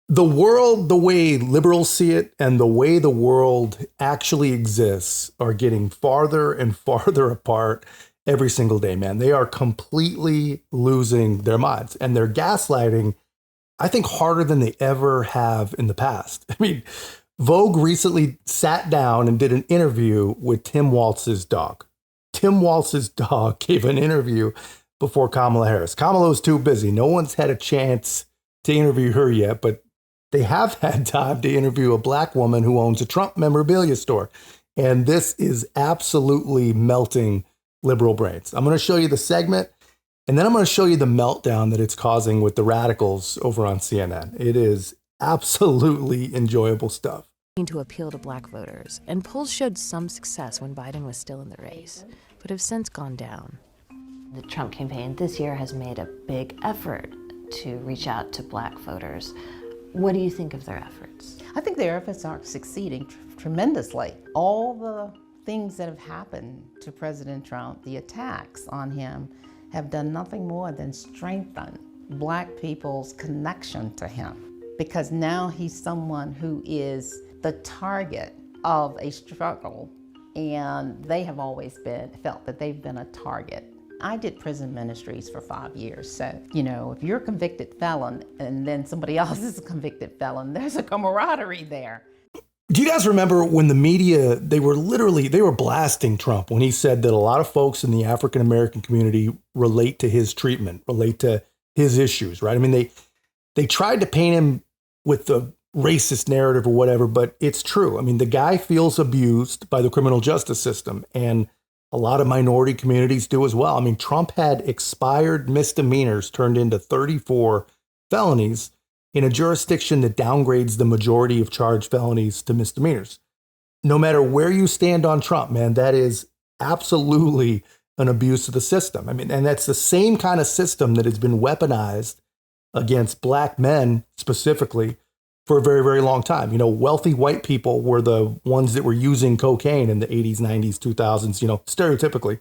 The world, the way liberals see it, and the way the world actually exists are getting farther and farther apart every single day, man. They are completely losing their minds, and they're gaslighting, I think, harder than they ever have in the past. I mean, Vogue recently sat down and did an interview with Tim Walz's dog. Tim Walz's dog gave an interview before Kamala Harris. Kamala was too busy. No one's had a chance to interview her yet, but they have had time to interview a black woman who owns a Trump memorabilia store. And this is absolutely melting liberal brains. I'm going to show you the segment, and then I'm going to show you the meltdown that it's causing with the radicals over on CNN. It is absolutely enjoyable stuff. To appeal to black voters, and polls showed some success when Biden was still in the race, but have since gone down. The Trump campaign this year has made a big effort to reach out to black voters. What do you think of their efforts? I think their efforts are succeeding tremendously. All the things that have happened to President Trump, the attacks on him, have done nothing more than strengthen black people's connection to him. Because now he's someone who is the target of a struggle, and they have always felt that they've been a target. I did prison ministries for 5 years, so, if you're a convicted felon and then somebody else is a convicted felon, there's a camaraderie there. Do you guys remember when the media, they were blasting Trump when he said that a lot of folks in the African-American community relate to his treatment, relate to his issues, right? I mean, they tried to paint him with the racist narrative or whatever, but it's true. I mean, the guy feels abused by the criminal justice system, and a lot of minority communities do as well. I mean, Trump had expired misdemeanors turned into 34 felonies in a jurisdiction that downgrades the majority of charged felonies to misdemeanors. No matter where you stand on Trump, man, that is absolutely an abuse of the system. I mean, and that's the same kind of system that has been weaponized against black men specifically for a very, very long time. Wealthy white people were the ones that were using cocaine in the 80s, 90s, 2000s, stereotypically.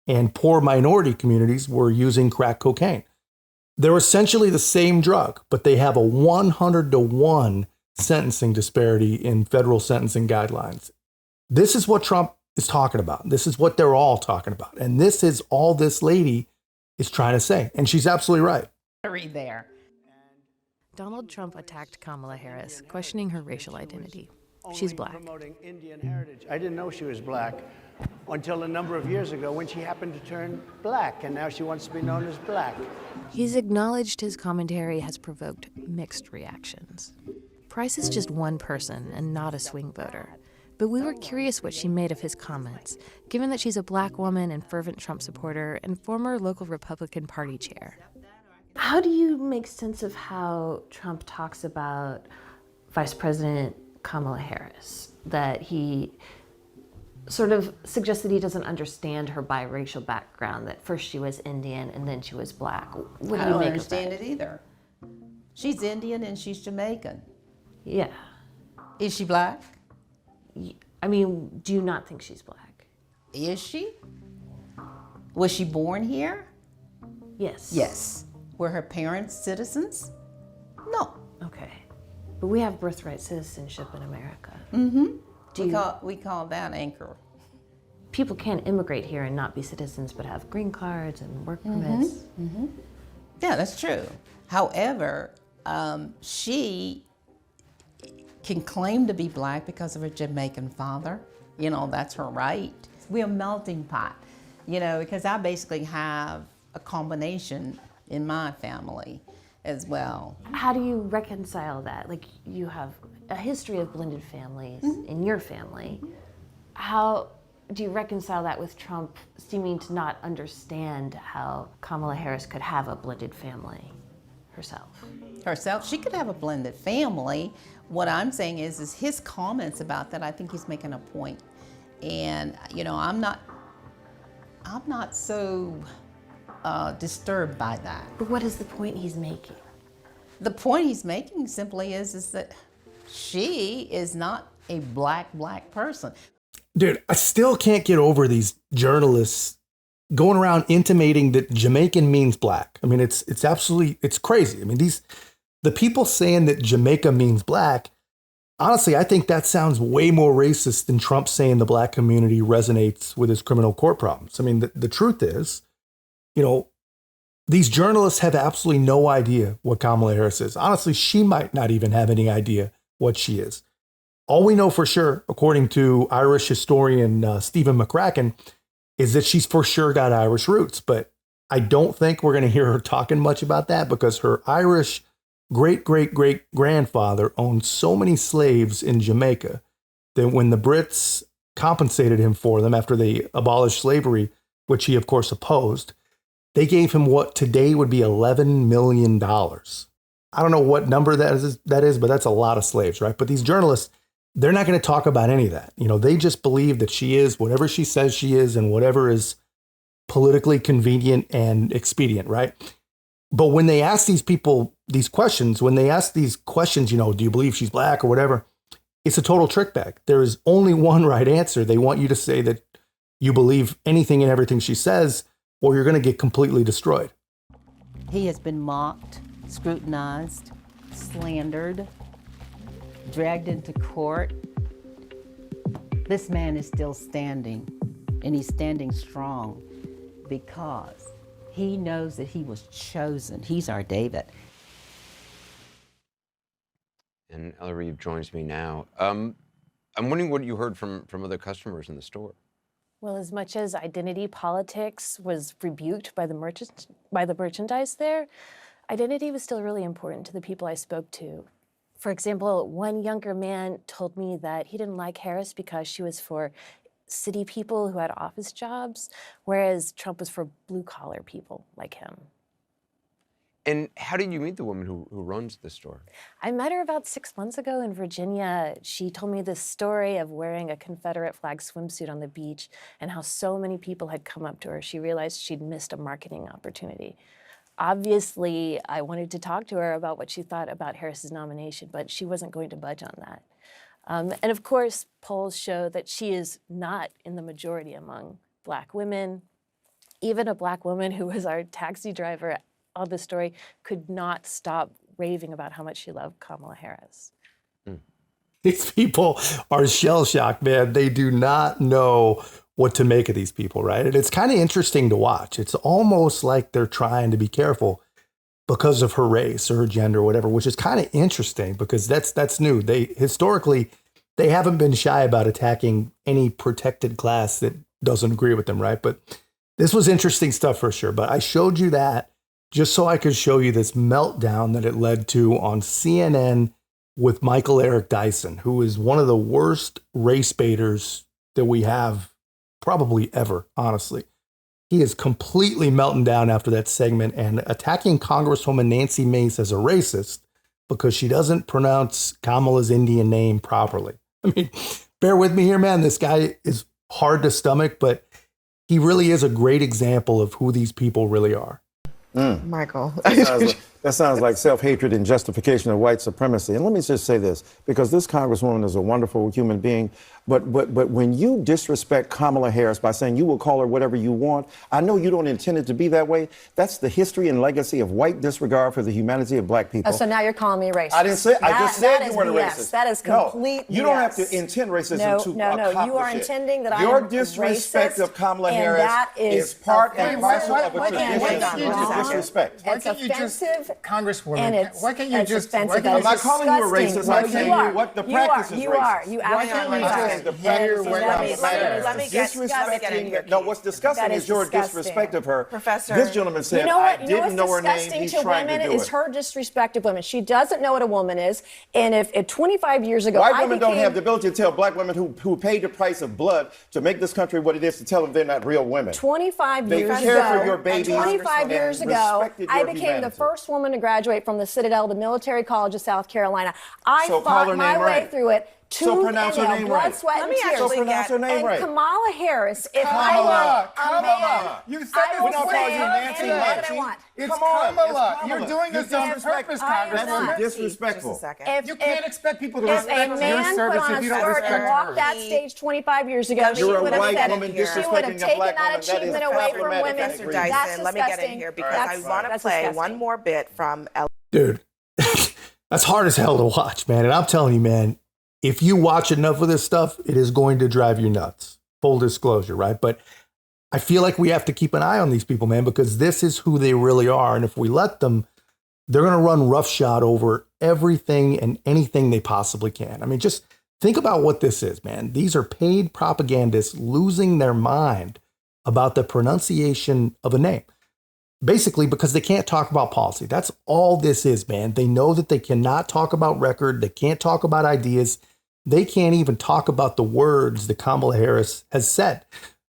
And poor minority communities were using crack cocaine. They're essentially the same drug, but they have a 100-to-1 sentencing disparity in federal sentencing guidelines. This is what Trump is talking about. This is what they're all talking about. And this is all this lady is trying to say. And she's absolutely right. There. Donald Trump attacked Kamala Harris, questioning her racial identity. She's black. Promoting Indian heritage. I didn't know she was black until a number of years ago when she happened to turn black, and now she wants to be known as black. He's acknowledged his commentary has provoked mixed reactions. Price is just one person and not a swing voter. But we were curious what she made of his comments, given that she's a black woman and fervent Trump supporter and former local Republican Party chair. How do you make sense of how Trump talks about Vice President Kamala Harris? That he sort of suggests that he doesn't understand her biracial background, that first she was Indian and then she was black. What do I you don't make understand of that? it either. She's Indian and she's Jamaican. Yeah. Is she black? I mean, do you not think she's black? Is she? Was she born here? Yes. Yes. Were her parents citizens? No. Okay. But we have birthright citizenship in America. Mm-hmm. We call that anchor. People can't immigrate here and not be citizens, but have green cards and work permits. Mm-hmm. Yeah, that's true. However, she can claim to be black because of her Jamaican father. That's her right. We're a melting pot, because I basically have a combination in my family as well. How do you reconcile that? Like, you have a history of blended families in your family. How do you reconcile that with Trump seeming to not understand how Kamala Harris could have a blended family herself? She could have a blended family. What I'm saying is his comments about that, I think he's making a point. And, I'm not so disturbed by that. But what is the point he's making? The point he's making simply is that she is not a black person. Dude, I still can't get over these journalists going around intimating that Jamaican means black. I mean, it's absolutely, it's crazy. I mean, the people saying that Jamaica means black, honestly, I think that sounds way more racist than Trump saying the black community resonates with his criminal court problems. I mean, the truth is, you know, these journalists have absolutely no idea what Kamala Harris is. Honestly, she might not even have any idea what she is. All we know for sure, according to Irish historian Stephen McCracken, is that she's for sure got Irish roots. But I don't think we're going to hear her talking much about that because her Irish great-great-great-grandfather owned so many slaves in Jamaica that when the Brits compensated him for them after they abolished slavery, which he, of course, opposed, they gave him what today would be $11 million. I don't know what number that is, but that's a lot of slaves, right? But these journalists, they're not going to talk about any of that. You know, they just believe that she is whatever she says she is and whatever is politically convenient and expedient, right? But when they ask these people these questions, you know, do you believe she's black or whatever? It's a total trick bag. There is only one right answer. They want you to say that you believe anything and everything she says, or you're going to get completely destroyed. He has been mocked, scrutinized, slandered, dragged into court. This man is still standing, and he's standing strong because he knows that he was chosen. He's our David. And Ella Reeve joins me now. I'm wondering what you heard from other customers in the store. Well, as much as identity politics was rebuked by the merchandise there, identity was still really important to the people I spoke to. For example, one younger man told me that he didn't like Harris because she was for city people who had office jobs, whereas Trump was for blue-collar people like him. And how did you meet the woman who runs the store? I met her about 6 months ago in Virginia. She told me this story of wearing a Confederate flag swimsuit on the beach and how so many people had come up to her. She realized she'd missed a marketing opportunity. Obviously, I wanted to talk to her about what she thought about Harris's nomination, but she wasn't going to budge on that. And of course, polls show that she is not in the majority among black women. Even a black woman who was our taxi driver on the story could not stop raving about how much she loved Kamala Harris. These people are shell-shocked, man. They do not know what to make of these people, right? And it's kind of interesting to watch. It's almost like they're trying to be careful because of her race or her gender or whatever, which is kind of interesting because that's new. Historically, they haven't been shy about attacking any protected class that doesn't agree with them, right? But this was interesting stuff for sure. But I showed you that just so I could show you this meltdown that it led to on CNN with Michael Eric Dyson, who is one of the worst race baiters that we have probably ever, honestly. He is completely melting down after that segment and attacking Congresswoman Nancy Mace as a racist because she doesn't pronounce Kamala's Indian name properly. I mean, bear with me here, man. This guy is hard to stomach, but he really is a great example of who these people really are. Michael. That sounds like self-hatred and justification of white supremacy. And let me just say this, because this Congresswoman is a wonderful human being, but when you disrespect Kamala Harris by saying you will call her whatever you want, I know you don't intend it to be that way. That's the history and legacy of white disregard for the humanity of black people. Oh, so now you're calling me racist. I didn't say. I just said you weren't a BS. racist. That is complete No, you BS. don't have to intend racism to accomplish You are it. intending that I am Your disrespect racist, of Kamala and Harris that is part and offensive. parcel of a tradition of disrespect. It's offensive, Congresswoman, and it's why can't you just? offensive. I'm not calling you a racist. I'm No, telling you are. you what the practice is You racist. are. You absolutely I'm are. saying the practice is Let me get disrespecting. here. No, what's disgusting That is your disgusting. disrespect of her. Professor, This gentleman said, you know what? I didn't know her name. He's trying to do is it. her disrespect of women. She doesn't know what a woman is. And if 25 years ago, White women don't have the ability to tell black women who paid the price of blood to make this country what it is to tell them they're not real women. 25 They years care ago, for your babies 25 and years ago, respected I your became humanity. the first woman to graduate from the Citadel, the Military College of South Carolina. I So call her fought my name way right. through it. So pronounce her name blood, right. sweat, Let and me tears. actually So pronounce her name and right. Kamala Harris, if Kamala. I were a man, You said I this will We're not say calling you Nancy anything that I Nancy. want. It's Come on, Kamala. it's Kamala. You're doing this You on disrespect- purpose, I am That's Congresswoman. disrespectful. You can't expect people to If respect a your man service put on if a you don't skirt respect and walked that hers. stage 25 years ago, she You're a would have white said woman she would disrespecting have a taken black that woman. That is achievement away from problematic. women. I agree. That's Let me get in disgusting. here because I want to That's play disgusting. one more bit from Dude, That's hard as hell to watch, man. And I'm telling you, man, if you watch enough of this stuff, it is going to drive you nuts. Full disclosure, right? But I feel like we have to keep an eye on these people, man, because this is who they really are. And if we let them, they're going to run roughshod over everything and anything they possibly can. I mean, just think about what this is, man. These are paid propagandists losing their mind about the pronunciation of a name. Basically, because they can't talk about policy. That's all this is, man. They know that they cannot talk about record. They can't talk about ideas. They can't even talk about the words that Kamala Harris has said.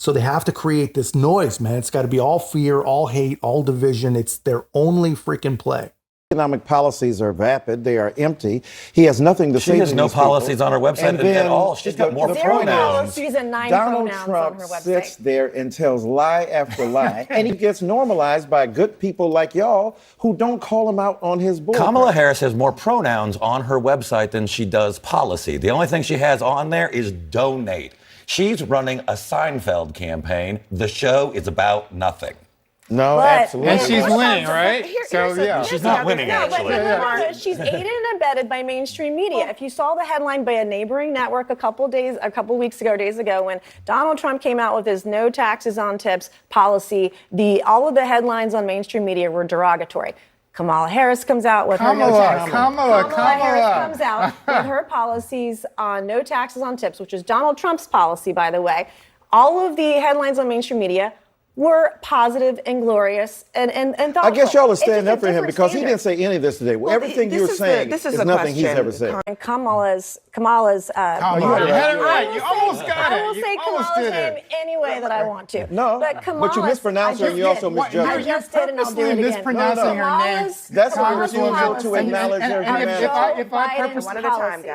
So they have to create this noise, man. It's got to be all fear, all hate, all division. It's their only freaking play. Economic policies are vapid. They are empty. He has nothing to say. She has no policies on her website at all. She's got more pronouns. Policies and 9 Donald pronouns Trump on her website. sits there and tells lie after lie, and he gets normalized by good people like y'all who don't call him out on his bull. Kamala Harris has more pronouns on her website than she does policy. The only thing she has on there is donate. She's running a Seinfeld campaign. The show is about nothing. No, But- absolutely. And she's winning, right? She's not winning, No, actually. but she's aided and abetted by mainstream media. If you saw the headline by a neighboring network a couple weeks ago, days ago, when Donald Trump came out with his no taxes on tips policy, all of the headlines on mainstream media were derogatory. Kamala Harris comes out with her no taxes. Kamala Harris comes out with her policies on no taxes on tips, which is Donald Trump's policy, by the way. All of the headlines on mainstream media were positive and glorious and thoughtful. I guess y'all are It's standing just a up for him different because he standard. didn't say any of this today. Well, everything you're saying is nothing he's ever said. And Kamala's You had it right. You almost got I it. will You say almost Kamala's did name it. any way that I want to. No, but you mispronounced her and you also misjudged her. I just did, and I'll do it again. mispronouncing her name. That's a Kamala's refusal policy to acknowledge her And humanity.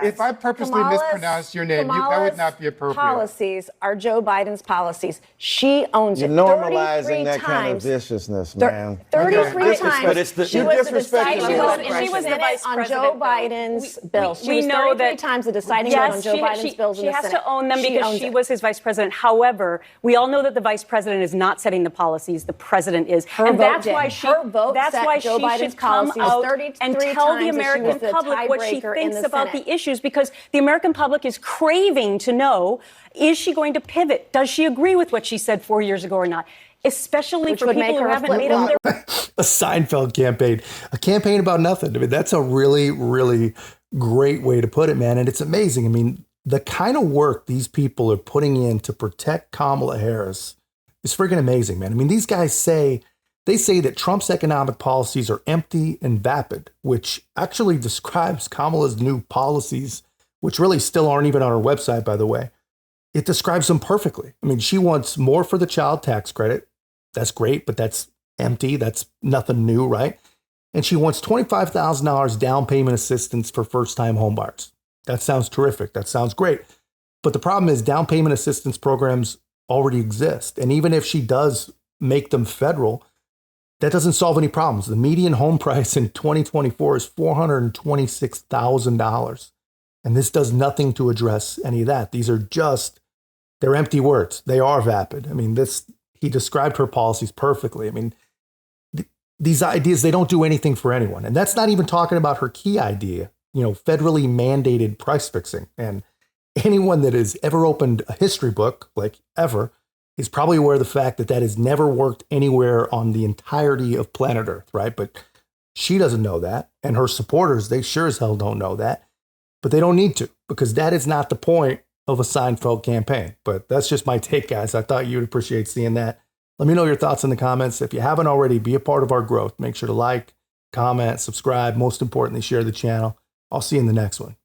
if I purposely mispronounced your name, that would not be appropriate. Policies are Joe Biden's policies. She owns You're it. normalizing 33 that kind of times. viciousness, man. 33 times. But it's the- she You're was the disrespecting deciding her. vote. She was the vice on president, Joe though. Biden's bill. She We was know 33 that times the deciding vote on Joe Biden's bills in she the has Senate. to own them because owns she it. was his vice president. However, we all know that the vice president is not setting the policies. The president is. Her and vote that's did. why she, Her vote that's set why Joe she Biden's should come policies out 33 and tell the times that she American was the public what she tiebreaker in thinks the about Senate. the issues, because the American public is craving to know, is she going to pivot? Does she agree with what she said 4 years ago or not? Especially Which for would people make who her a haven't made up their A Seinfeld campaign, a campaign about nothing. I mean, that's a really, really great way to put it, man. And it's amazing. I mean, the kind of work these people are putting in to protect Kamala Harris is freaking amazing, man. I mean, these guys say that Trump's economic policies are empty and vapid, which actually describes Kamala's new policies, which really still aren't even on her website, by the way. It describes them perfectly. I mean, she wants more for the child tax credit. That's great, but that's empty. That's nothing new, right? And she wants $25,000 down payment assistance for first-time homebuyers. That sounds terrific. That sounds great. But the problem is down payment assistance programs already exist. And even if she does make them federal, that doesn't solve any problems. The median home price in 2024 is $426,000. And this does nothing to address any of that. These are they're empty words. They are vapid. I mean, he described her policies perfectly. I mean, these ideas, they don't do anything for anyone. And that's not even talking about her key idea, federally mandated price fixing. And anyone that has ever opened a history book, like ever, is probably aware of the fact that has never worked anywhere on the entirety of planet Earth, right? But she doesn't know that. And her supporters, they sure as hell don't know that. But they don't need to, because that is not the point of a Seinfeld campaign. But that's just my take, guys. I thought you'd appreciate seeing that. Let me know your thoughts in the comments. If you haven't already, be a part of our growth. Make sure to like, comment, subscribe. Most importantly, share the channel. I'll see you in the next one.